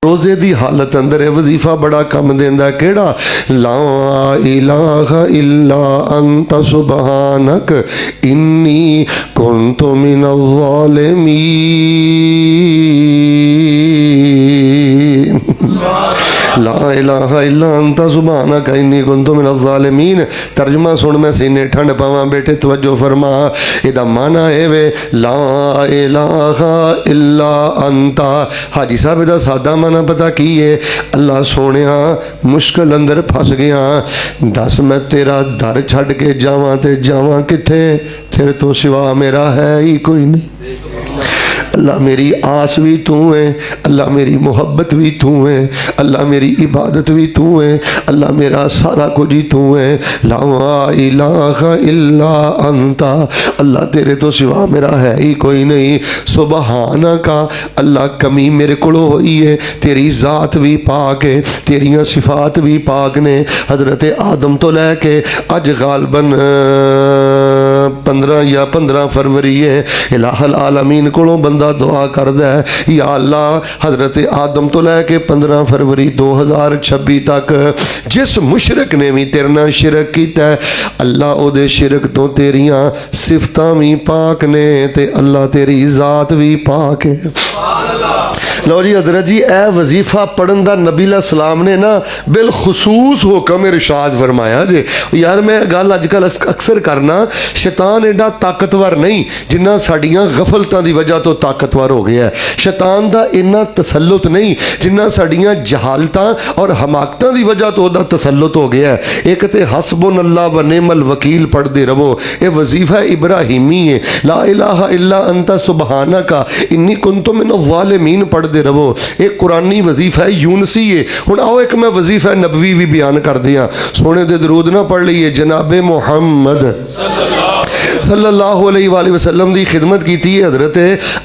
روزے دی حالت اندر وظیفہ بڑا کم دیندا کیڑا لا الہ الا انت سبحانک انی کنت من الظالمین لا الہ الا انت سبحانک انی کنت من الظالمین۔ ترجمہ سن میں سینے ٹھنڈ پاواں بیٹے توجہ فرما، ادا مانا ہے وے لا الہ الا انت۔ حاجی صاحب دا سادہ مانا پتہ کی ہے؟ اللہ سونیا مشکل اندر پھس گیا، دس میں تیرا در چھڑ کے جاواں تے جاواں کتھے؟ پھر تو سوا میرا ہے ہی کوئی نہیں۔ اللہ میری آس بھی تو ہے، اللہ میری محبت بھی تو ہے، اللہ میری عبادت بھی تو ہے، اللہ میرا سارا کچھ ہی تو ہے۔ لا الہ الا انت، اللہ تیرے تو سوا میرا ہے ہی کوئی نہیں۔ سبحانک، اللہ کمی میرے کو ہوئی ہے، تیری ذات بھی پاک ہے، تیریاں صفات بھی پاک نے۔ حضرت آدم تو لے کے اج غالباً 15 فروری ہے، الہ العالمین کو بندہ دعا کردہ ہے یا اللہ حضرت آدم تو لے کے 15 فروری 2026 تک جس مشرک نے بھی تیرنا شرک کیتا ہے، اللہ او دے شرک تو تیریاں صفتاں بھی پاک نے تے اللہ تیری ذات بھی پاک ہے۔ لو جی حضرت جی، اے وظیفہ پڑھن دا نبی علیہ السلام نے نا بالخصوص حکم ارشاد فرمایا جی۔ یار میں گل اج کل اکثر کرنا، شیطان ایڈا طاقتور نہیں جنہ ساڈیاں غفلتاں دی وجہ تو طاقتور ہو گیا ہے۔ شیطان دا اتنا تسلط نہیں جنہ ساڈیاں جہالتاں اور حماقتاں دی وجہ تو دا تسلط ہو گیا ہے۔ ایک تے حسبنا اللہ و نعم الوکیل پڑھ دے رہو، اے وظیفہ ابراہیمی ہے۔ لا الہ الا انت سبحانک انی کنت من الظالمین پڑھ دے رہو، ایک قرآنی وظیفہ یونسی ہے۔ ہن آؤ ایک میں وظیفہ نبوی بھی بیان کر دیا، سونے دے درود نہ پڑھ لئیے۔ جناب محمد صلی اللہ علیہ وآلہ وسلم دی خدمت کی تھی حضرت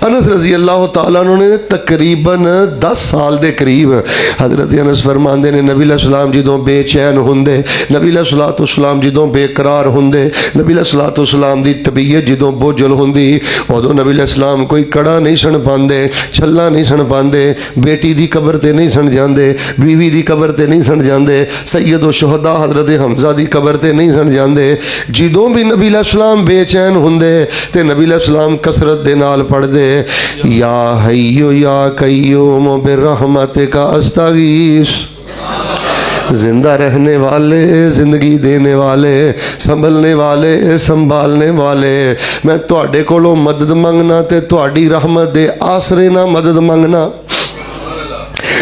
انس رضی اللہ تعالیٰ عنہ نے تقریباً 10 سال دے قریب۔ حضرت انس فرماندے نے نبی علیہ السلام جدوں بے چین ہوندے، نبی علیہ السلام جدوں بے قرار ہوندے، نبی علیہ السلام دی طبیعت جدوں بوجھل ہوندی، ادوں نبی علیہ السلام کوئی کڑا نہیں سن پاندے، چھلا نہیں سن پاندے، بیٹی دی قبر تے نہیں سن جاندے، بیوی دی قبر تے نہیں سن جاندے، سید الشہداء حضرت حمزہ دی قبر تے نہیں سن جاندے۔ جدوں بھی نبی علیہ السلام بے چین ہوندے تے نبی علیہ السلام کثرت دے نال پڑھ دے یا حیو یا قیوم برحمتک استغیث۔ زندہ رہنے والے، زندگی دینے والے، سنبھلنے والے، سنبھالنے والے، میں تواڈے کولوں مدد منگنا تے تواڈی رحمت دے آسرے نہ مدد منگنا۔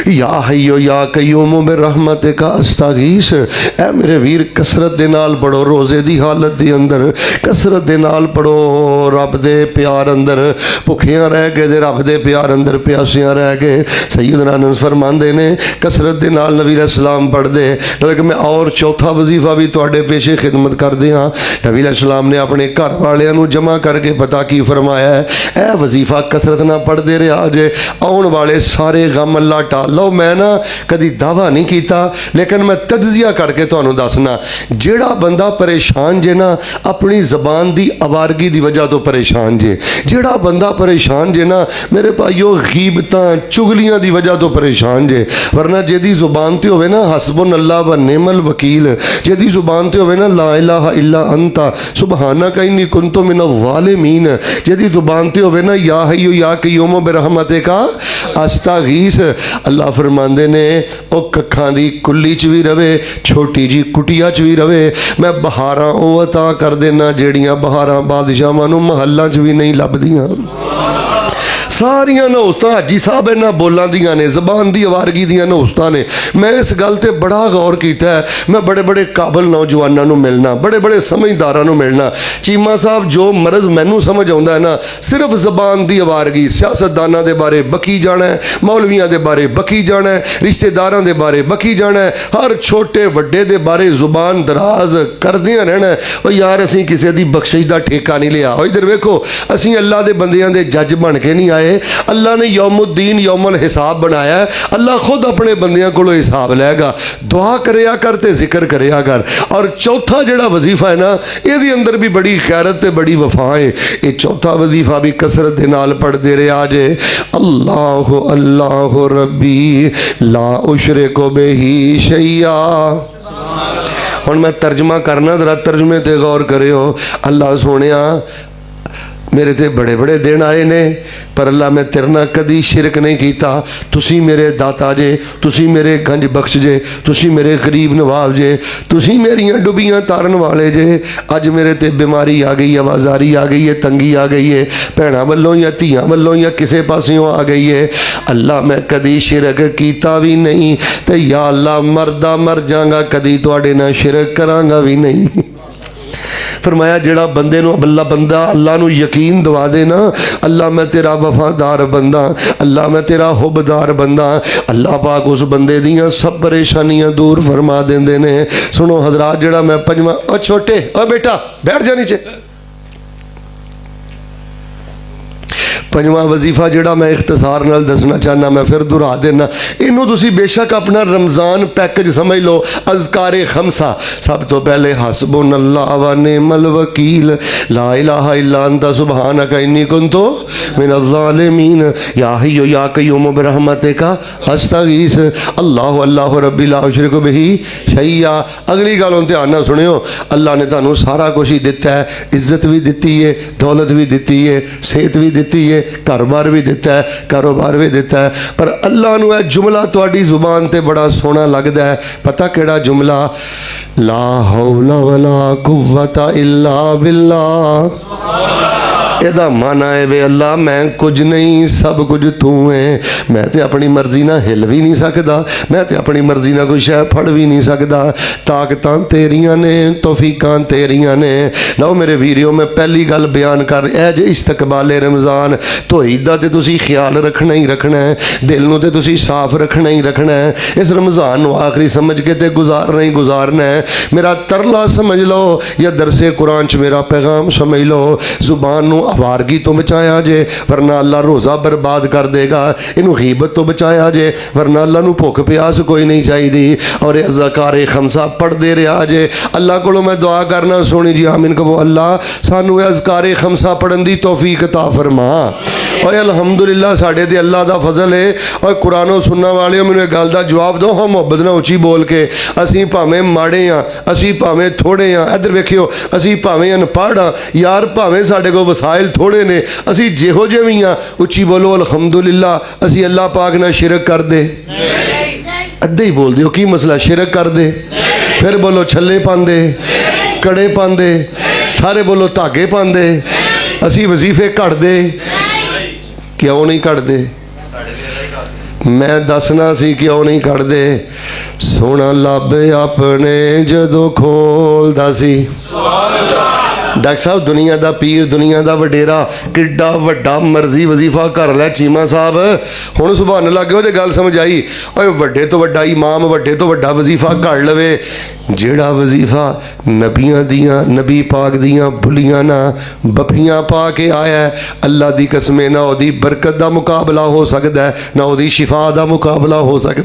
یا حیو یا قیوم برحمتک استغیث۔ اے میرے ویر کثرت دے نال پڑھو، روزے دی حالت دے اندر کثرت دے نال پڑھو، رب دے پیار اندر بھکھیاں رہ گئے دے رب دے پیار اندر پیاسیاں رہ گئے۔ سیدنا انس فرماندے نے کثرت دے نال نبی علیہ السلام پڑھ دے۔ لیکن میں اور چوتھا وظیفہ بھی تواڈے پیش خدمت کر دیاں۔ نبی علیہ السلام نے اپنے گھر والیاں نو جمع کر کے پتہ کی فرمایا ہے، اے وظیفہ کثرت نہ پڑھ دے رہا جے، آن والے سارے غم اللہ ٹال لو۔ میں نا کدی دعویٰ نہیں کیتا لیکن میں تجزیہ کر کے تو انہوں دسنا، جیڑا بندہ پریشان جے نا اپنی زبان دی آوارگی دی وجہ تو پریشان جے، جیڑا بندہ پریشان جے نا میرے پائیو غیبتاں چگلیاں دی وجہ تو پریشان جے۔ ورنہ جیدی زبان تے ہوئے نا حسبنا اللہ و نعم الوکیل، جیدی زبان تے ہوئے نا لا الہ الا انت سبحانک انی کنت من الظالمین، جیدی زبان تے ہوئے نا یا حیو یا قیوم برحمتک استغیث۔ اللہ فرماندے نے او ککھاں دی کلی چ بھی رہے، چھوٹی جی کٹیا چ بھی رہے، میں بہاراں او عطا کر دینا جیڑیاں بہاراں بادشاہاں نوں محلاں چ بھی نہیں لبدیاں۔ ساریاں نوستاں حاجی صاحب اینا بولاں دیاں نے، زبان دی آوارگی دیاں نوستاں نے۔ میں اس گل تے بڑا غور کیتا ہے، میں بڑے بڑے قابل نوجواناں نوں ملنا، بڑے بڑے سمجھداراں نوں ملنا۔ چیمہ صاحب جو مرض مینوں سمجھ آوندا ہے نا، صرف زبان دی آوارگی، سیاستداناں دے بارے بکی جانا ہے، مولویاں دے بارے بکی جانا ہے، رشتہ داراں دے بارے بکی جانا ہے، ہر چھوٹے وڈے دے بارے زبان دراز کردیاں رہنا ہے۔ او یار اسیں کسے دی بخشش دا ٹھیکہ نہیں لیا۔ او ادھر ویکھو، اسیں اللہ دے بندیاں دے جج بن کے نہیں نہیں آئے. اللہ نے یوم الدین یوم الحساب بنایا ہے. اللہ خود اپنے بندیاں کو حساب لے گا. دعا کریا کر تے ذکر کریا کر. اور چوتھا جڑا وظیفہ ہے نا, یہ اندر بھی بڑی خیرت تے بڑی وفا ہے. یہ چوتھا وظیفہ بھی کثرت دے نال پڑھ دے رہے آجے. اللہ اللہ ربی لا اشرک بہ شیئا. ہن میں ترجمہ کرنا, ذرا ترجمے تے غور کریو. اللہ سونیا میرے تے بڑے بڑے دن آئے نے, پر اللہ میں تیرے نال کدی شرک نہیں کیتا. تسی میرے داتا جے, تسی میرے گنج بخش جے, تسی میرے غریب نواز جے, تسی میریاں ڈبیاں تارن والے جے. اج میرے تے بیماری آ گئی ہے, آوازاری آ گئی ہے, تنگی آ گئی ہے, بھیناں والوں یا دھیاں والوں یا کسے پاسیوں آ گئی ہے. اللہ میں کدی شرک کیتا بھی نہیں, تے یا اللہ مردہ مر جاں گا کدی تواڈے نال شرک کراں گا بھی نہیں. فرمایا جڑا بندے نو اللہ نو یقین دوا دے نا, اللہ میں تیرا وفادار بندہ, اللہ میں تیرا حبدار بندہ, اللہ پاک اس بندے دیاں سب پریشانیاں دور فرما دیندے نے. سنو حضرات, جڑا میں پنجواں, او چھوٹے, او بیٹا بیٹھ جا نیچے. پنجواں وظیفہ جڑا میں اختصار نال دسنا چاہنا, میں پھر دہرا دینا. اینو تسی بے شک اپنا رمضان پیکج سمجھ لو. اذکار خمسہ. سب تو پہلے حسبنا اللہ و نعم الوکیل, لا الہ الا انت سبحانک انی کنت من الظالمین, یا حی یا قیوم برحمتک استغیث, اللہ اللہ ربی لا اشرک بہ شیئا. اگلی گل ہن دھیان نال سنیو. اللہ نے تانوں سارا کچھ ہی دتا ہے, عزت بھی دتی ہے, دولت بھی دتی ہے, صحت بھی دتی ہے, گھر بار بھی دیتا ہے, کاروبار بھی دیتا ہے. پر اللہ نو ہے جملہ تواڈی زبان تے بڑا سونا لگدا ہے. پتہ کیڑا جملہ؟ لا حول ولا قوت الا باللہ. یہ مانا ہے وے اللہ میں کچھ نہیں, سب کچھ تو ہے. میں تے اپنی مرضی نہ ہل بھی نہیں سکدا, میں تے اپنی مرضی نہ کوئی شے پھڑ بھی نہیں سکدا. طاقتاں تیریاں نے, توفیقاں تیریاں نے. لو میرے ویریو, میں پہلی گل بیان کر اے جے استقبال رمضان. توحید دا تے تسی خیال رکھنا ہی رکھنا ہے, دل نو تے تسی صاف رکھنا ہی رکھنا ہے. اس رمضان نو آخری سمجھ کے تے گزارنا ہی گزارنا ہے. میرا ترلا سمجھ لو یا درس قرآن چ میرا پیغام سمجھ لو. زبان نو آوارگی تو بچایا جے, ورنہ اللہ روزہ برباد کر دے گا. انہوں غیبت تو بچایا جے, ورنہ اللہ نو بھوک پیاس کوئی نہیں چاہی دی. اور اذکار خمسہ پڑھ دے رہا جے. اللہ کو میں دعا کرنا, سونی جی آمین کہو. اللہ سانو اذکار خمسہ پڑھن دی توفیق عطا فرما. اور الحمدللہ ساڑھے تے اللہ دا فضل ہے. اور قرآن و سننا والے میں نے گل دا جواب دو, ہم محبت نہ اچھی بول کے. اسی پاویں ماڑے ہاں, اسی پاویں تھوڑے ہاں, ادھر ویکھیو, اسی پاویں انپڑھ ہاں یار, پاویں ساڈے کو وسائل تھوڑے نے, اسی جہو جے بھی ہاں. اچھی بولو الحمدللہ. اسی اللہ پاک نہ شرک کر دے, ادھے ہی بول دیو کی مسئلہ, شرک کر دے. پھر بولو چھلے پاندے, کڑے پاندے, سارے بولو دھاگے پاندے. اسی وظیفے کٹ دے, کیوں نہیں کٹ دے؟ میں دسنا سی کیوں نہیں کٹ دے. سونا لب اپنے جدو کھول دا سی. ڈاکٹر صاحب دنیا دا پیر, دنیا دا وڈیرا, کڈا وڈا مرضی وظیفہ کر لے چیمہ صاحب. ہن سبحان اللہ کہو جے گل سمجھ آئی. اوے وڈے تو وڈا امام, وڈے تو وڈا وظیفہ کر لوے. جیڑا وظیفہ نبیاں دیاں, نبی پاک دیاں بھلیاں نہ بپیاں پا کے آیا ہے, اللہ دی قسمیں نہ او دی برکت دا مقابلہ ہو سکدا ہے, نہ او دی شفا دا مقابلہ ہو سکدا ہے.